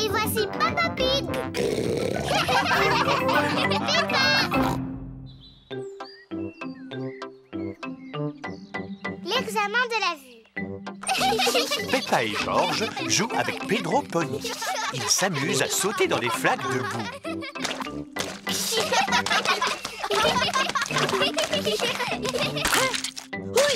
Et voici Peppa Pig. L'examen de la vue. Peppa et George jouent avec Pedro Pony. Ils s'amusent à sauter dans des flaques de boue.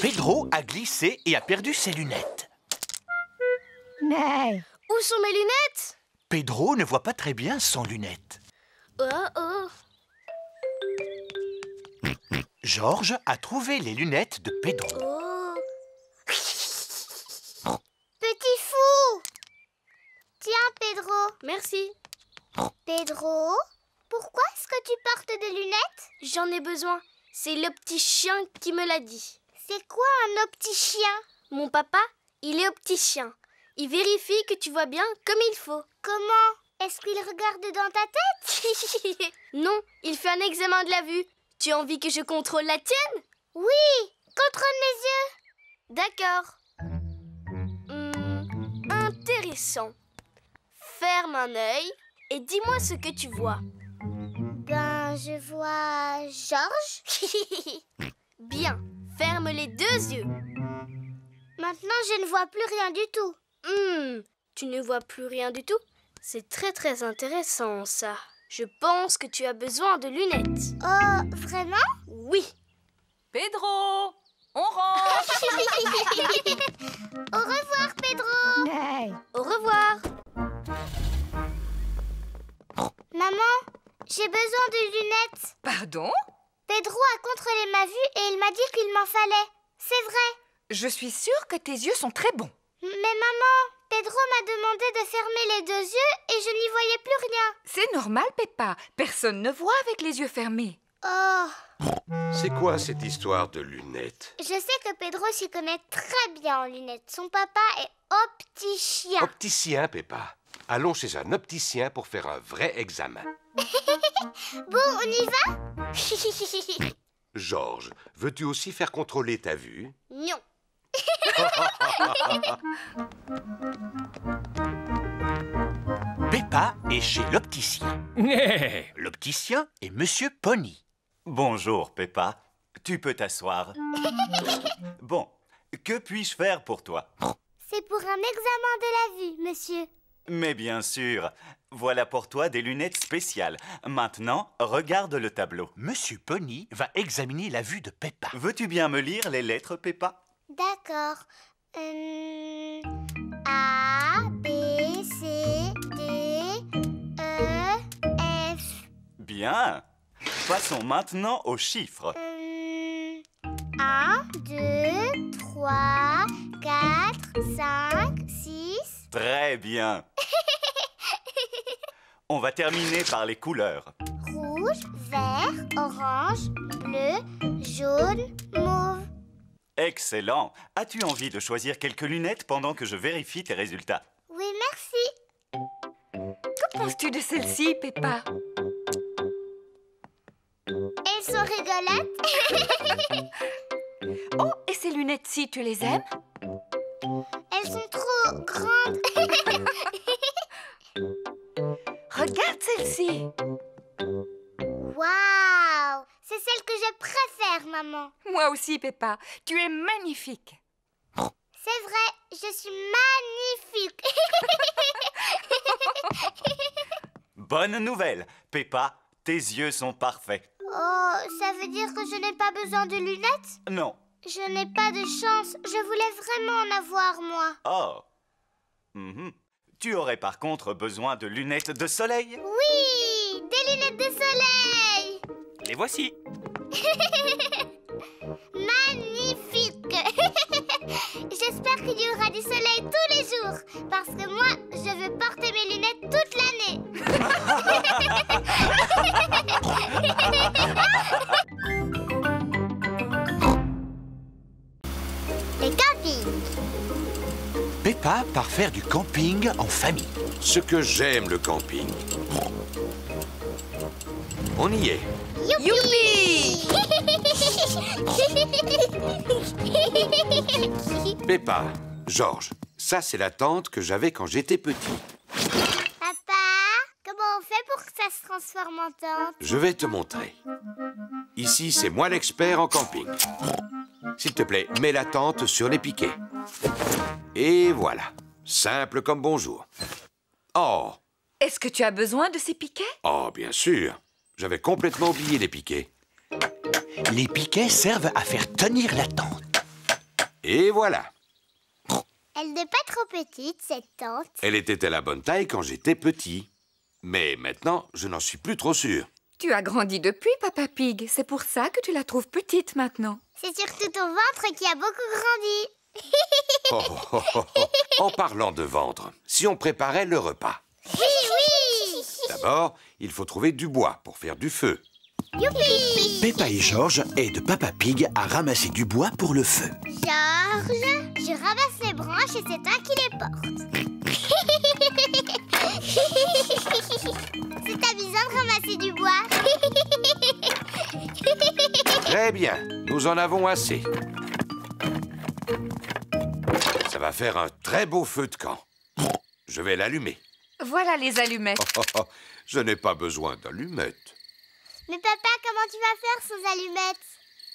Pedro a glissé et a perdu ses lunettes. Mais Où sont mes lunettes? Pedro ne voit pas très bien sans lunettes. Oh oh. George a trouvé les lunettes de Pedro. Oh. Petit fou. Tiens, Pedro. Merci. Pedro, pourquoi est-ce que tu portes des lunettes? J'en ai besoin. C'est le petit chien qui me l'a dit. C'est quoi un opticien? Mon papa, il est opticien. Il vérifie que tu vois bien comme il faut. Comment? Est-ce qu'il regarde dans ta tête? Non, il fait un examen de la vue. Tu as envie que je contrôle la tienne? Oui, contrôle mes yeux. D'accord. Intéressant. Ferme un œil et dis-moi ce que tu vois. Ben, je vois George. Bien, ferme les deux yeux. Maintenant, je ne vois plus rien du tout. Tu ne vois plus rien du tout? C'est très très intéressant ça. Je pense que tu as besoin de lunettes. Oh, vraiment? Oui. Pedro, on rentre. Au revoir, Pedro. mais Au revoir. Maman, j'ai besoin de lunettes. Pardon? Pedro a contrôlé ma vue et il m'a dit qu'il m'en fallait. C'est vrai. Je suis sûre que tes yeux sont très bons. Mais maman, Pedro m'a demandé de fermer les deux yeux et je n'y voyais plus rien. C'est normal, Peppa. Personne ne voit avec les yeux fermés. Oh, C'est quoi cette histoire de lunettes? je sais que Pedro s'y connaît très bien en lunettes. Son papa est opticien. Opticien, Peppa. Allons chez un opticien pour faire un vrai examen. Bon, on y va? George, veux-tu aussi faire contrôler ta vue? Non. Peppa est chez l'opticien. L'opticien est Monsieur Pony. Bonjour, Peppa. Tu peux t'asseoir. Bon, que puis-je faire pour toi? C'est pour un examen de la vue, monsieur. Mais bien sûr, voilà pour toi des lunettes spéciales. Maintenant, regarde le tableau. Monsieur Pony va examiner la vue de Peppa. Veux-tu bien me lire les lettres, Peppa? D'accord. A, B, C, D, E, F. Bien. Passons maintenant aux chiffres. 1, 2, 3, 4, 5, 6. Très bien. On va terminer par les couleurs. Rouge, vert, orange, bleu, jaune, mauve. Excellent. As-tu envie de choisir quelques lunettes pendant que je vérifie tes résultats? Oui, merci. Que penses-tu de celle-ci, Peppa? Elles sont rigolotes. Oh, et ces lunettes-ci, tu les aimes? Elles sont trop grandes. Regarde celle-ci. Waouh! C'est celle que je préfère, maman. Moi aussi, Peppa. Tu es magnifique. C'est vrai, je suis magnifique. Bonne nouvelle, Peppa, tes yeux sont parfaits. Oh, ça veut dire que je n'ai pas besoin de lunettes? Non. Je n'ai pas de chance. Je voulais vraiment en avoir, moi. Oh. Tu aurais par contre besoin de lunettes de soleil. Oui, des lunettes de soleil. Les voici. Magnifique. J'espère qu'il y aura du soleil tous les jours. Parce que moi, je veux porter mes lunettes toute l'année. Les campings. Peppa part faire du camping en famille. Ce que j'aime le camping. On y est. Youpi! Peppa, George, ça c'est la tente que j'avais quand j'étais petit. transforme en tente? Je vais te montrer. Ici, c'est moi l'expert en camping. S'il te plaît, mets la tente sur les piquets. Et voilà. Simple comme bonjour. Oh! Est-ce que tu as besoin de ces piquets? Oh, bien sûr. J'avais complètement oublié les piquets. Les piquets servent à faire tenir la tente. Et voilà. Elle n'est pas trop petite, cette tente. Elle était à la bonne taille quand j'étais petit. Mais maintenant, je n'en suis plus trop sûr. Tu as grandi depuis, Papa Pig. C'est pour ça que tu la trouves petite maintenant. C'est surtout ton ventre qui a beaucoup grandi. Oh, oh, oh, oh. En parlant de ventre, si on préparait le repas. Oui! D'abord, il faut trouver du bois pour faire du feu. Youpi! Peppa et Georges aident Papa Pig à ramasser du bois pour le feu. Georges, je ramasse les branches et c'est toi qui les portes. C'est amusant de ramasser du bois. Très bien, nous en avons assez. Ça va faire un très beau feu de camp. Je vais l'allumer. Voilà les allumettes. Oh, oh, oh, je n'ai pas besoin d'allumettes. Mais papa, comment tu vas faire sans allumettes?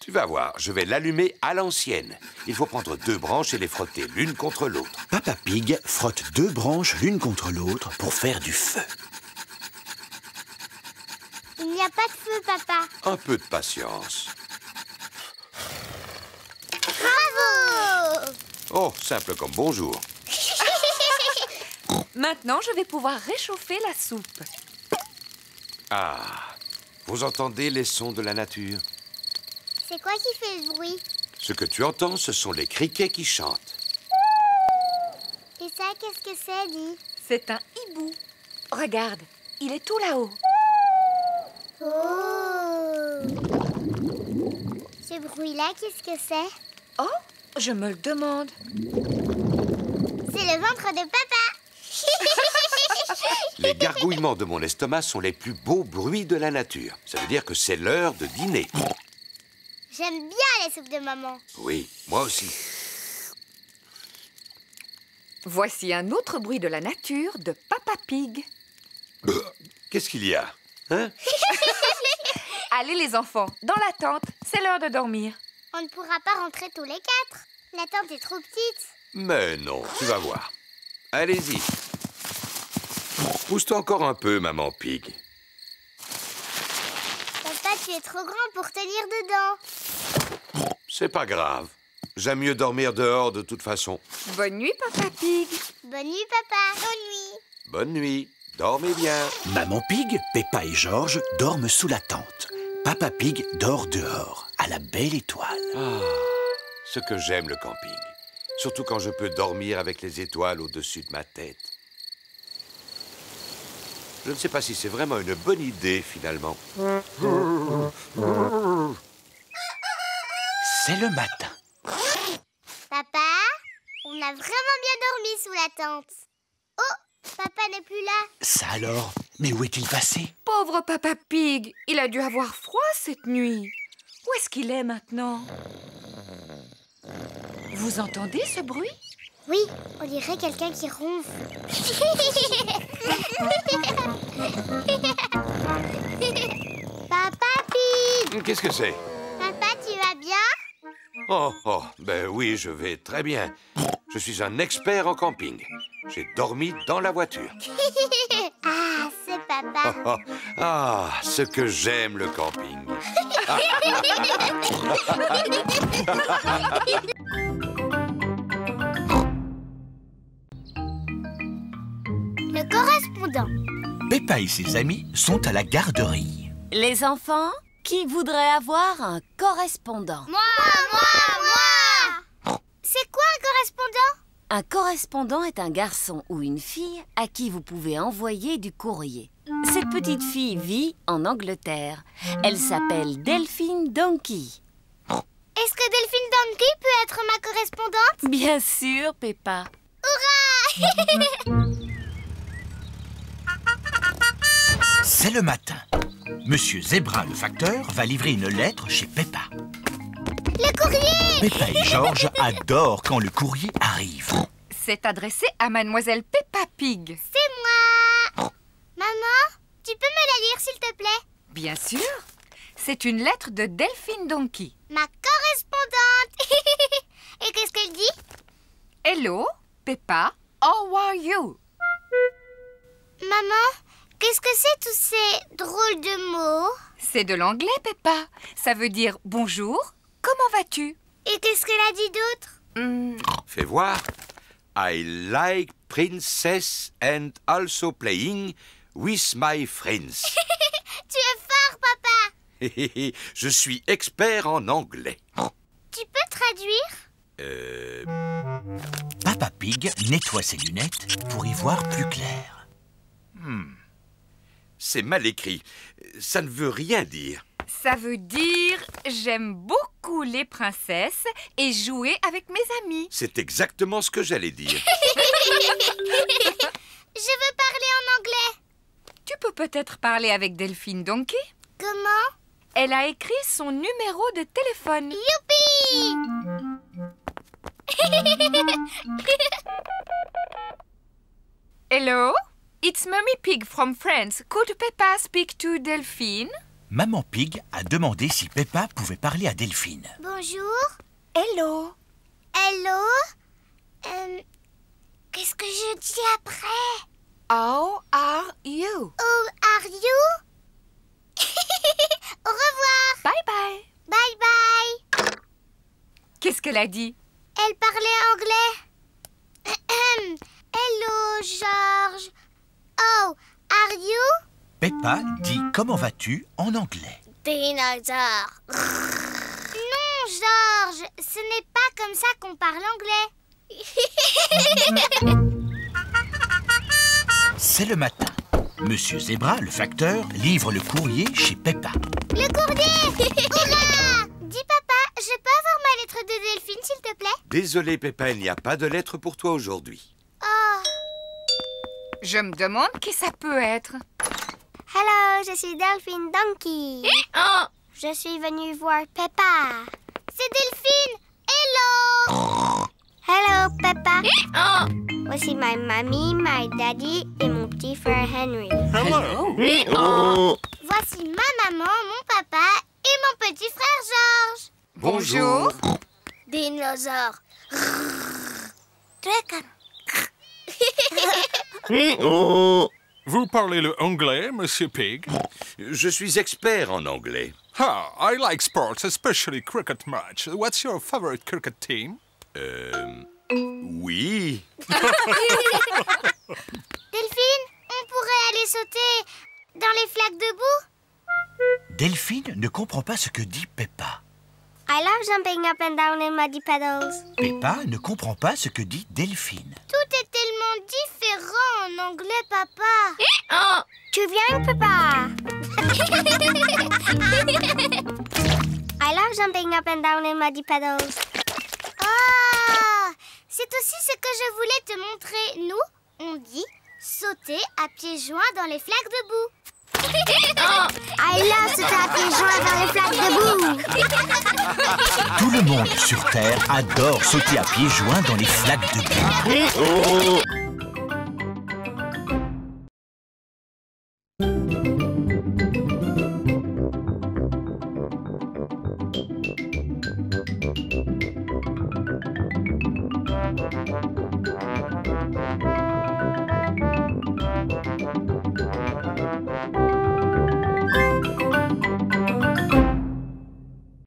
Tu vas voir, je vais l'allumer à l'ancienne. Il faut prendre 2 branches et les frotter l'une contre l'autre. Papa Pig frotte 2 branches l'une contre l'autre pour faire du feu. Il n'y a pas de feu, papa. Un peu de patience. Bravo! Oh, simple comme bonjour. Maintenant, je vais pouvoir réchauffer la soupe. Ah, vous entendez les sons de la nature? C'est quoi qui fait le bruit? Ce que tu entends, ce sont les criquets qui chantent. Et ça, qu'est-ce que c'est, dit? C'est un hibou. Regarde, il est tout là-haut. Oh! Ce bruit-là, qu'est-ce que c'est? Oh, je me le demande. C'est le ventre de papa! Les gargouillements de mon estomac sont les plus beaux bruits de la nature. Ça veut dire que c'est l'heure de dîner. J'aime bien les soupes de maman. Oui, moi aussi. Voici un autre bruit de la nature de Papa Pig. Qu'est-ce qu'il y a? Hein? Allez les enfants, dans la tente, c'est l'heure de dormir. On ne pourra pas rentrer tous les 4. La tente est trop petite. Mais non, tu vas voir. Allez-y. Pousse-toi encore un peu, maman Pig. Papa, tu es trop grand pour tenir dedans. C'est pas grave. J'aime mieux dormir dehors de toute façon. Bonne nuit, Papa Pig. Bonne nuit, papa. Bonne nuit. Bonne nuit. Dormez bien. Maman Pig, Peppa et Georges dorment sous la tente. Papa Pig dort dehors, à la belle étoile. Ah, ce que j'aime le camping. Surtout quand je peux dormir avec les étoiles au-dessus de ma tête. Je ne sais pas si c'est vraiment une bonne idée, finalement. C'est le matin. Papa, on a vraiment bien dormi sous la tente. Oh, papa n'est plus là. Ça alors? Mais où est-il passé? Pauvre Papa Pig, il a dû avoir froid cette nuit. Où est-ce qu'il est maintenant? Vous entendez ce bruit? Oui, on dirait quelqu'un qui ronfle. Papa Pig! Qu'est-ce que c'est? Papa, tu vas bien? Oh, ben oui, je vais très bien. Je suis un expert en camping. J'ai dormi dans la voiture. Ah, c'est papa. Ah, ce que j'aime le camping. Le correspondant. Peppa et ses amis sont à la garderie. Les enfants, qui voudrait avoir un correspondant? Moi! C'est quoi un correspondant? Un correspondant est un garçon ou une fille à qui vous pouvez envoyer du courrier. Cette petite fille vit en Angleterre. Elle s'appelle Delphine Donkey. Est-ce que Delphine Donkey peut être ma correspondante? Bien sûr, Peppa. C'est le matin. Monsieur Zébrin, le facteur, va livrer une lettre chez Peppa. Le courrier! Peppa et Georges adorent quand le courrier arrive. C'est adressé à Mademoiselle Peppa Pig. C'est moi! Maman, Tu peux me la lire, s'il te plaît? Bien sûr. C'est une lettre de Delphine Donkey. Ma correspondante. Et qu'est-ce qu'elle dit? Hello, Peppa, how are you? Maman, qu'est-ce que c'est tous ces drôles de mots? C'est de l'anglais, Peppa. Ça veut dire bonjour, comment vas-tu? Et qu'est-ce qu'elle a dit d'autre? Fais voir. I like princess and also playing with my friends. Tu es fort, papa. Je suis expert en anglais. Tu peux traduire? Papa Pig nettoie ses lunettes pour y voir plus clair. C'est mal écrit. Ça ne veut rien dire. Ça veut dire j'aime beaucoup les princesses et jouer avec mes amis. C'est exactement ce que j'allais dire. Je veux parler en anglais. Tu peux peut-être parler avec Delphine Donkey? Comment? Elle a écrit son numéro de téléphone. Youpi! Hello, it's Mummy Pig from France. Could Peppa speak to Delphine? Maman Pig a demandé si Peppa pouvait parler à Delphine. Bonjour. Hello. Hello. Qu'est-ce que je dis après? How are you? How are you? Au revoir. Bye bye. Bye bye. Qu'est-ce qu'elle a dit? Elle parlait anglais. Hello, George. Oh, are you? Peppa dit « Comment vas-tu » en anglais. Dinosaure. Non, George, ce n'est pas comme ça qu'on parle anglais. C'est le matin. Monsieur Zebra, le facteur, livre le courrier chez Peppa. Le courrier. Hurrah! Dis, papa, je peux avoir ma lettre de Delphine, s'il te plaît? Désolé, Peppa, il n'y a pas de lettre pour toi aujourd'hui. Oh. Je me demande qui ça peut être. Hello, je suis Delphine Donkey. Je suis venue voir Peppa. C'est Delphine. Hello. Hello, Peppa. Voici ma mamie, my daddy et mon petit frère Henry. Voici ma maman, mon papa et mon petit frère George. Bonjour. Dinosaure. Vous parlez le anglais, Monsieur Pig? Je suis expert en anglais. Ah, I like sports, especially cricket match. What's your favorite cricket team? Oui. Delphine, on pourrait aller sauter dans les flaques de boue? Delphine ne comprend pas ce que dit Peppa. I love jumping up and down in muddy puddles. Peppa ne comprend pas ce que dit Delphine. Tout est tellement différent en anglais, papa. Tu viens, papa? I love jumping up and down in muddy puddles. Ah, c'est aussi ce que je voulais te montrer. Nous, on dit sauter à pieds joints dans les flaques de boue. I love sauter à pieds joints dans les flaques de boue. Tout le monde sur Terre adore sauter à pieds joints dans les flaques de boue.